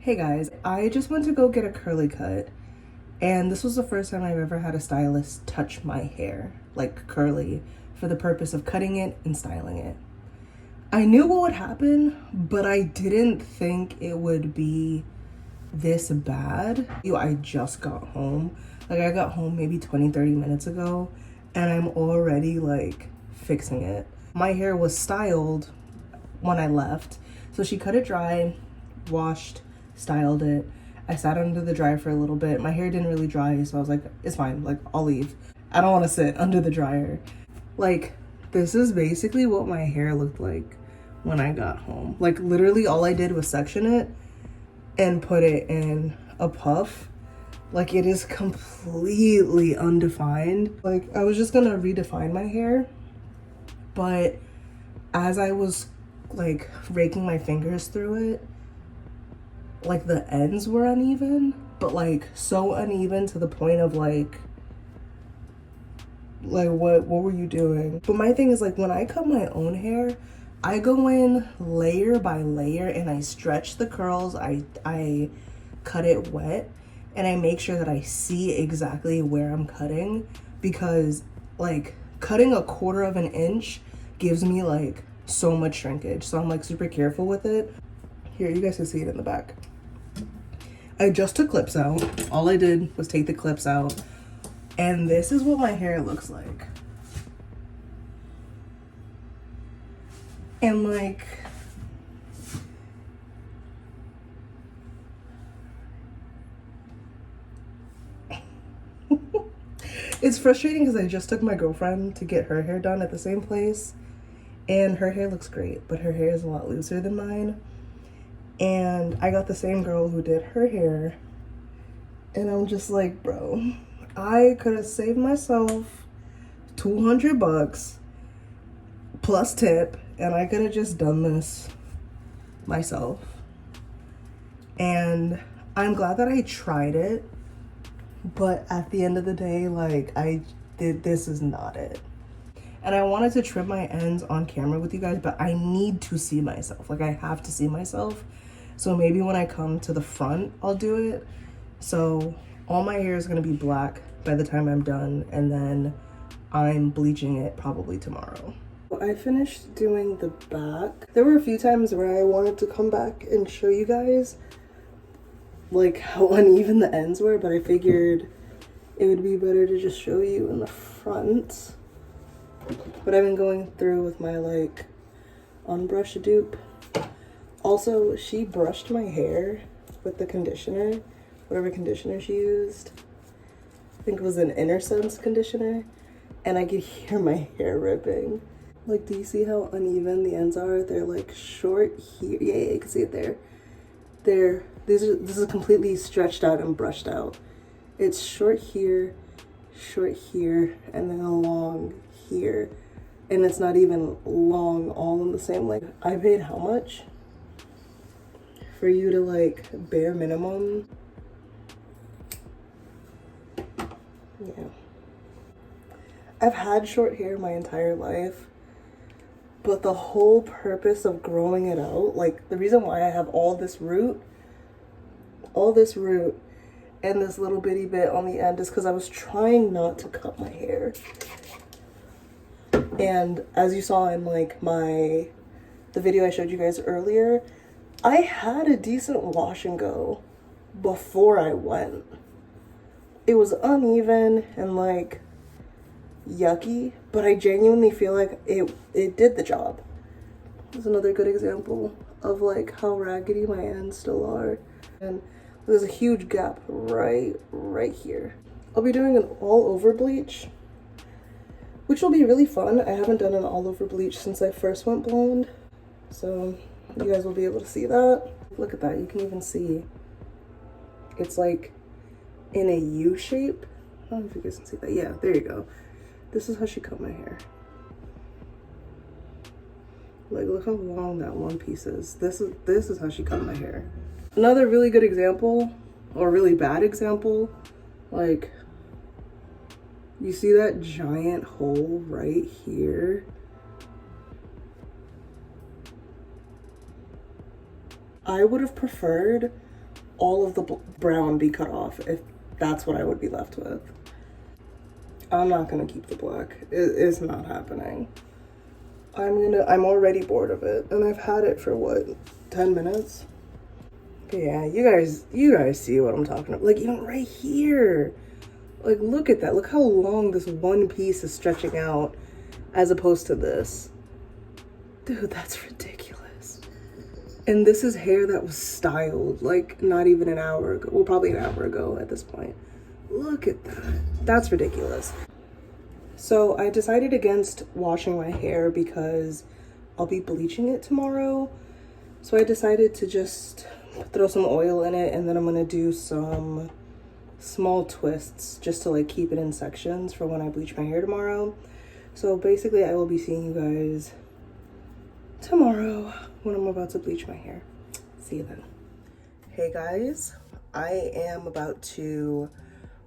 Hey guys, I just went to go get a curly cut, and this was the first time I've ever had a stylist touch my hair, like curly, for the purpose of cutting it and styling it. I knew what would happen, but I didn't think it would be this bad. I just got home. Like, I got home maybe 20-30 minutes ago, and I'm already like fixing it. My hair was styled when I left, so she cut it dry, washed, styled it. I sat under the dryer for a little bit. My hair didn't really dry, so I was like, it's fine, like, I'll leave. I don't want to sit under the dryer. Like, this is basically what my hair looked like when I got home. Like, literally all I did was section it and put it in a puff. Like, it is completely undefined. Like, I was just gonna redefine my hair, but as I was like raking my fingers through it, like the ends were uneven, but like so uneven to the point of like what were you doing? But my thing is, like, when I cut my own hair, I go in layer by layer and I stretch the curls. I cut it wet and I make sure that I see exactly where I'm cutting, because like cutting a 1/4 of an inch gives me like so much shrinkage. So I'm like super careful with it. Here, you guys can see it in the back. I just took clips out. All I did was take the clips out, and this is what my hair looks like. And like, it's frustrating because I just took my girlfriend to get her hair done at the same place, and her hair looks great, but her hair is a lot looser than mine. And I got the same girl who did her hair, and I'm just like, bro, I could have saved myself $200 plus tip, and I could have just done this myself. And I'm glad that I tried it, but at the end of the day, like, this is not it. And I wanted to trim my ends on camera with you guys, but I need to see myself. Like, I have to see myself. So maybe when I come to the front, I'll do it. So all my hair is gonna be black by the time I'm done, and then I'm bleaching it probably tomorrow. I finished doing the back. There were a few times where I wanted to come back and show you guys like how uneven the ends were, but I figured it would be better to just show you in the front. But I've been going through with my like unbrush dupe. Also, she brushed my hair with the conditioner, whatever conditioner she used. I think it was an Inner Sense conditioner, and I could hear my hair ripping. Like, do you see how uneven the ends are? They're like short here. Yeah, you can see it there. This is completely stretched out and brushed out. It's short here, and then long here. And it's not even long all in the same length. I paid how much for you to like bare minimum? Yeah. I've had short hair my entire life, but the whole purpose of growing it out, like the reason why I have all this root and this little bitty bit on the end is because I was trying not to cut my hair. And as you saw in like the video I showed you guys earlier, I had a decent wash and go before I went. It was uneven and like yucky, but I genuinely feel like it did the job. This is another good example of like how raggedy my ends still are. And there's a huge gap right here. I'll be doing an all over bleach, which will be really fun. I haven't done an all over bleach since I first went blonde, so you guys will be able to see that. Look at that, you can even see it's like in a U shape. I don't know if you guys can see that. Yeah, there you go. This is how she cut my hair. Like, look how long that one piece is. This is how she cut my hair. Another really good example, or really bad example, like, you see that giant hole right here? I would have preferred all of the brown be cut off if that's what I would be left with. I'm not gonna keep the black. It's not happening. I'm already bored of it, and I've had it for what, 10 minutes? But yeah, you guys see what I'm talking about. Like, even right here. Like, look at that. Look how long this one piece is stretching out as opposed to this. Dude, that's ridiculous. And this is hair that was styled like not even an hour ago. Well, probably an hour ago at this point. Look at that. That's ridiculous. So I decided against washing my hair because I'll be bleaching it tomorrow. So I decided to just throw some oil in it, and then I'm gonna do some small twists just to like keep it in sections for when I bleach my hair tomorrow. So basically I will be seeing you guys tomorrow when I'm about to bleach my hair. See you then. Hey guys, I am about to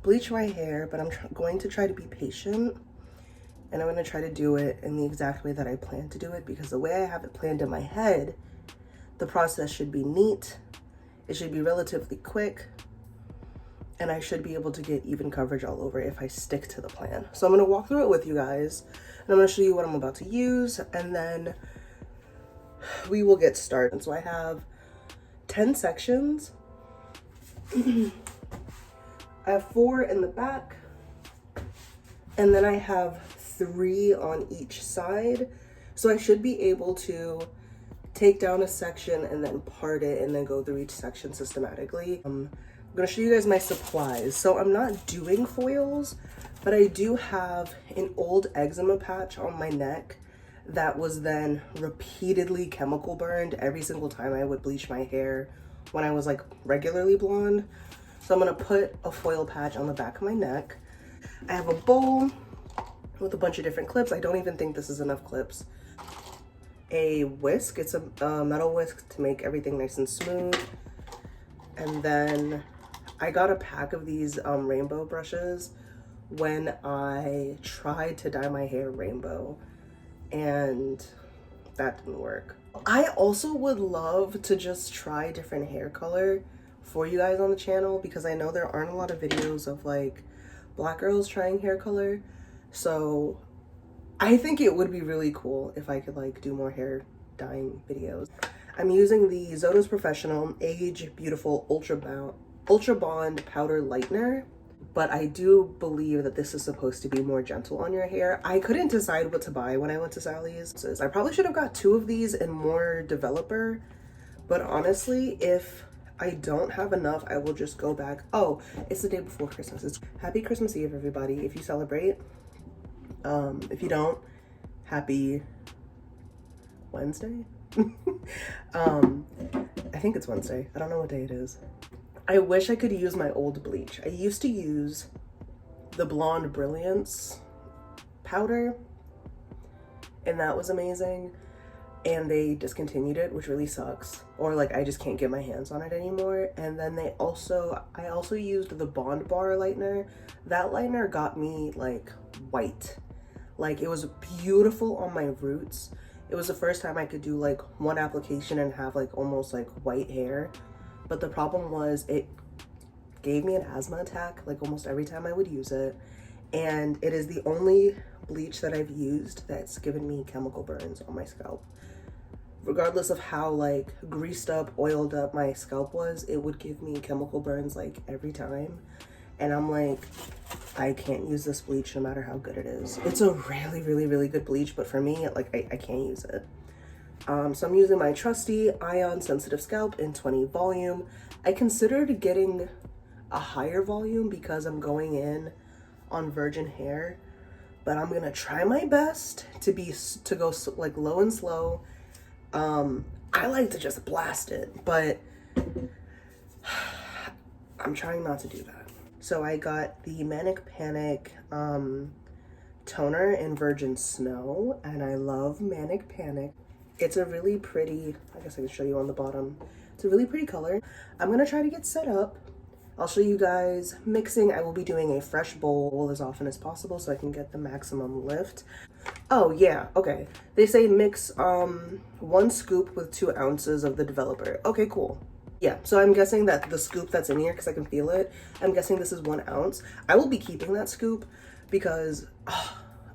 bleach my hair, but I'm going to try to be patient, and I'm going to try to do it in the exact way that I plan to do it, because the way I have it planned in my head, the process should be neat, it should be relatively quick, and I should be able to get even coverage all over if I stick to the plan. So I'm going to walk through it with you guys, and I'm going to show you what I'm about to use, and then we will get started. So I have 10 sections. I have 4 in the back, and then I have 3 on each side. So I should be able to take down a section and then part it and then go through each section systematically. I'm gonna show you guys my supplies. So I'm not doing foils, but I do have an old eczema patch on my neck that was then repeatedly chemical burned every single time I would bleach my hair when I was like regularly blonde. So I'm gonna put a foil patch on the back of my neck. I have a bowl with a bunch of different clips. I don't even think this is enough clips. A whisk, it's a metal whisk to make everything nice and smooth. And then I got a pack of these rainbow brushes when I tried to dye my hair rainbow, and that didn't work. I also would love to just try different hair color for you guys on the channel, because I know there aren't a lot of videos of like black girls trying hair color. So I think it would be really cool if I could like do more hair dyeing videos. I'm using the Zotos Professional Age Beautiful Ultra Bond Powder Lightener, but I do believe that this is supposed to be more gentle on your hair. I couldn't decide what to buy when I went to Sally's. I probably should have got 2 of these and more developer, but honestly, if I don't have enough, I will just go back. Oh, it's the day before Christmas. It's Happy Christmas Eve, everybody, if you celebrate. If you don't, happy Wednesday? I think it's Wednesday. I don't know what day it is. I wish I could use my old bleach. I used to use the Blonde Brilliance powder, and that was amazing. And they discontinued it, which really sucks. Or like I just can't get my hands on it anymore. And then I also used the Bond Bar lightener. That lightener got me like white. Like it was beautiful on my roots. It was the first time I could do like one application and have like almost like white hair. But the problem was it gave me an asthma attack like almost every time I would use it. And it is the only bleach that I've used that's given me chemical burns on my scalp. Regardless of how like greased up, oiled up my scalp was, it would give me chemical burns like every time. And I'm like, I can't use this bleach no matter how good it is. It's a really, really, really good bleach, but for me, like I can't use it. So I'm using my trusty Ion Sensitive Scalp in 20 volume. I considered getting a higher volume because I'm going in on virgin hair, but I'm gonna try my best to go like low and slow. I like to just blast it, but I'm trying not to do that. So I got the Manic Panic toner in Virgin Snow, and I love Manic Panic. It's a really pretty, I guess I can show you on the bottom. It's a really pretty color. I'm gonna try to get set up. I'll show you guys mixing. I will be doing a fresh bowl as often as possible so I can get the maximum lift. Oh yeah, okay. They say mix 1 scoop with 2 ounces of the developer. Okay, cool. Yeah, so I'm guessing that the scoop that's in here, because I can feel it, I'm guessing this is 1 ounce. I will be keeping that scoop because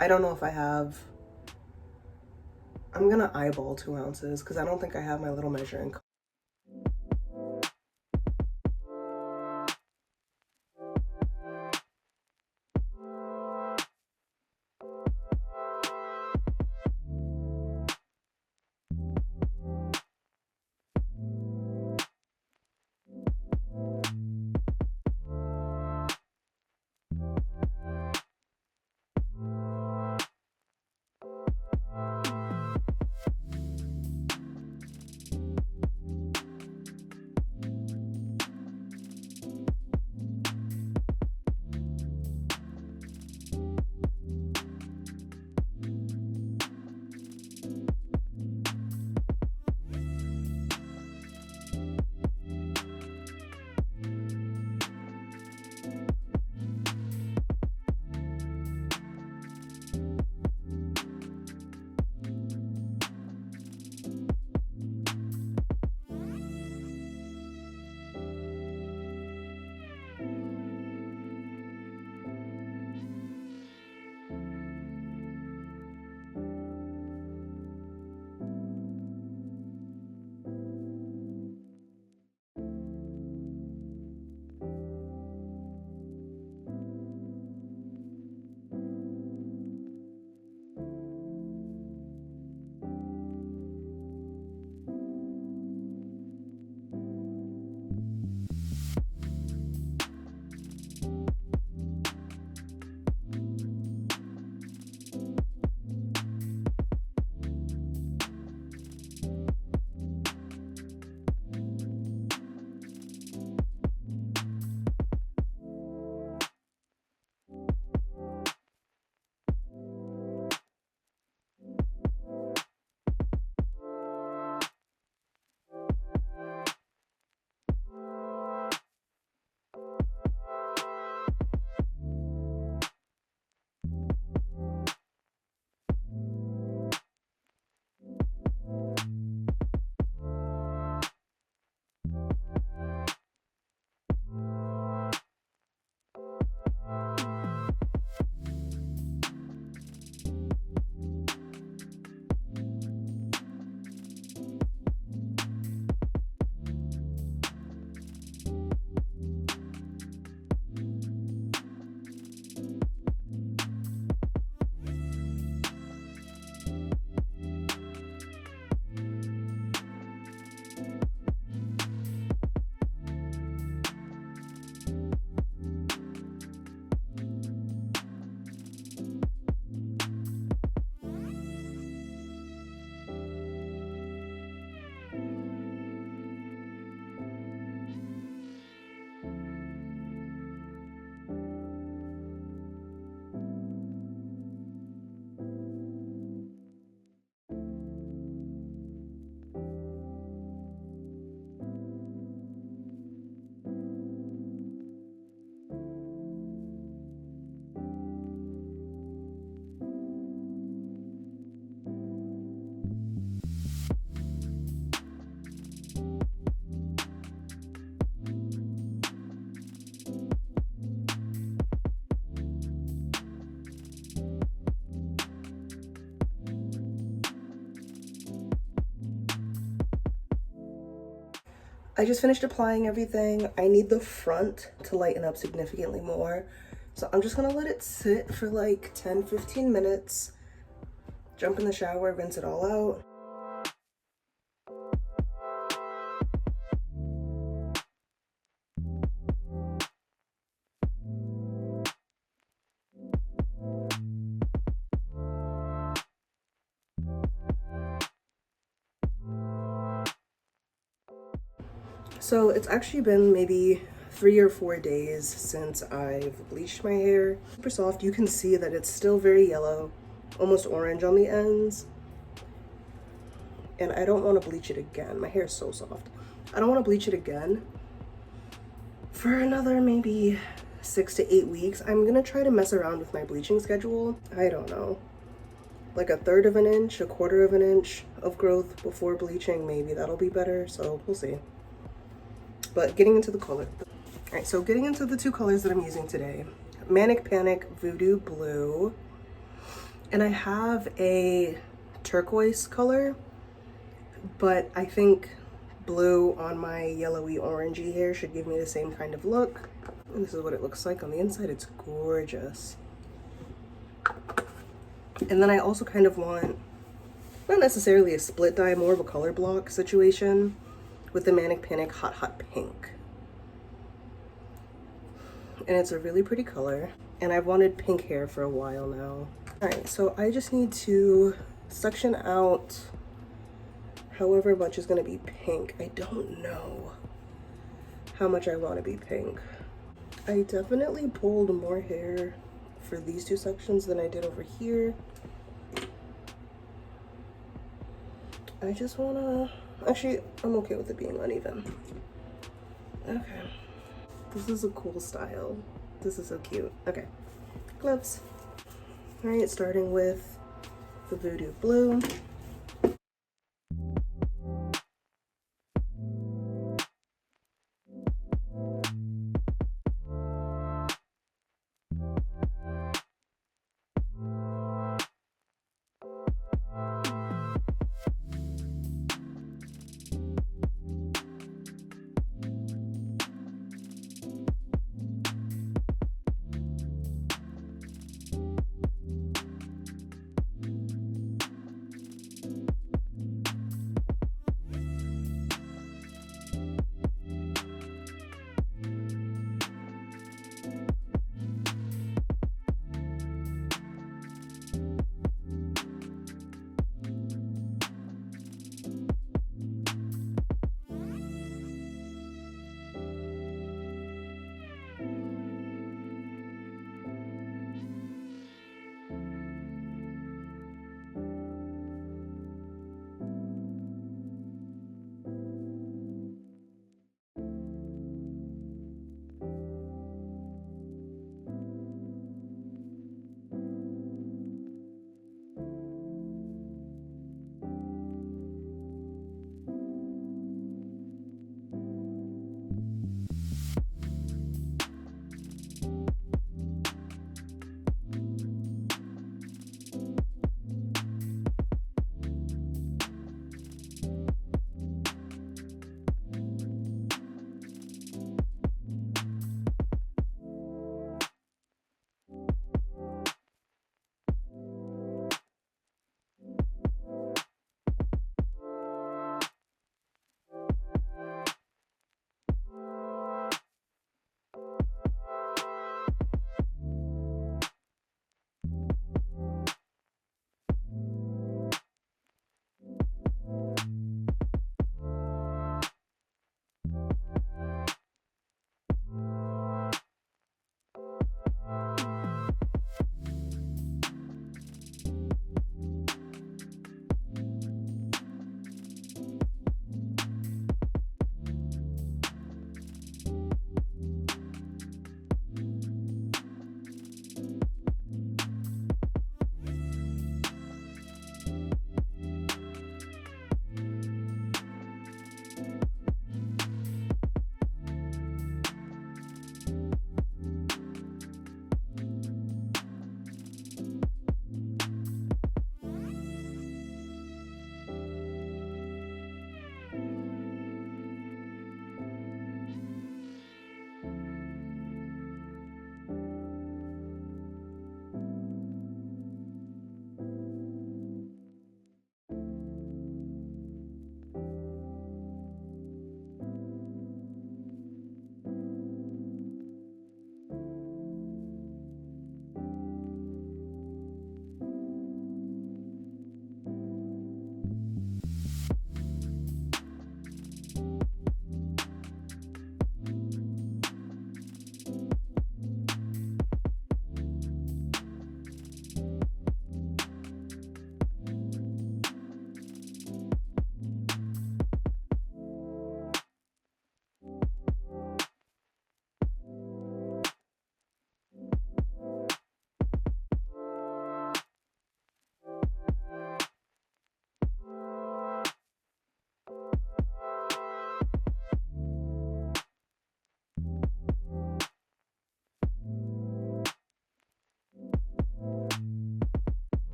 I don't know if I have, I'm gonna eyeball 2 ounces because I don't think I have my little measuring cup. I just finished applying everything. I need the front to lighten up significantly more. So I'm just gonna let it sit for like 10-15 minutes, jump in the shower, rinse it all out. So it's actually been maybe 3 or 4 days since I've bleached my hair. Super soft. You can see that it's still very yellow, almost orange on the ends. And I don't want to bleach it again. My hair is so soft. I don't want to bleach it again for another maybe 6 to 8 weeks. I'm gonna try to mess around with my bleaching schedule. I don't know, like 1/3 of an inch, 1/4 of an inch of growth before bleaching. Maybe that'll be better, so we'll see. but getting into the color. All right, so getting into the two colors that I'm using today. Manic Panic Voodoo Blue. And I have a turquoise color, but I think blue on my yellowy orangey hair should give me the same kind of look. And this is what it looks like on the inside. It's gorgeous. And then I also kind of want, not necessarily a split dye, more of a color block situation with the Manic Panic Hot Hot Pink. And it's a really pretty color. And I've wanted pink hair for a while now. All right, so I just need to suction out however much is gonna be pink. I don't know how much I wanna be pink. I definitely pulled more hair for these two sections than I did over here. I just wanna, actually, I'm okay with it being uneven. Okay. This is a cool style. This is so cute. Okay, gloves. All right, starting with the Voodoo Blue.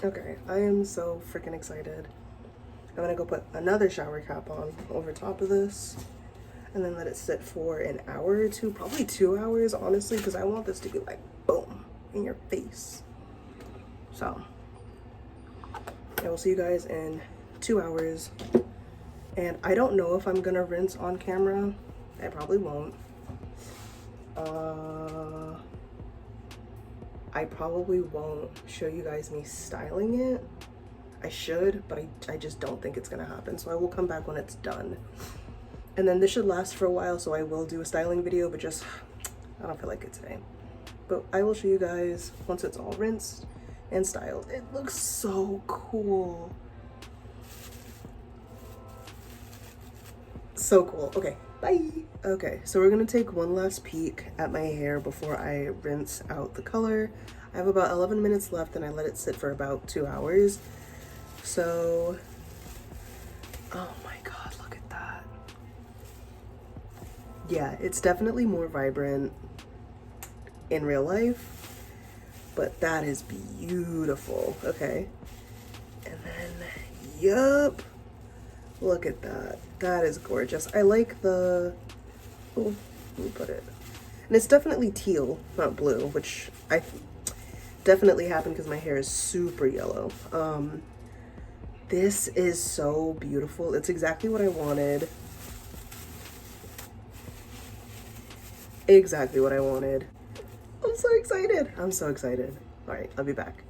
Okay, I am so freaking excited. I'm gonna go put another shower cap on over top of this and then let it sit for an hour or two, probably 2 hours, honestly, because I want this to be like boom in your face. So I will see you guys in 2 hours. And I don't know if I'm gonna rinse on camera. I probably won't. I probably won't show you guys me styling it. I should, but I just don't think it's gonna happen. So I will come back when it's done. And then this should last for a while, so I will do a styling video, but just, I don't feel like it today. But I will show you guys once it's all rinsed and styled. It looks so cool. So cool. Okay, bye. Okay, so we're gonna take one last peek at my hair before I rinse out the color. I have about 11 minutes left and I let it sit for about 2 hours. So, oh my God, look at that. Yeah, it's definitely more vibrant in real life, but that is beautiful. Okay, and then, yup, look at that. That is gorgeous. I like the, oh, let me put it. And it's definitely teal, not blue, which I definitely happened because my hair is super yellow. This is so beautiful. It's exactly what I wanted. Exactly what I wanted. I'm so excited. I'm so excited. All right, I'll be back.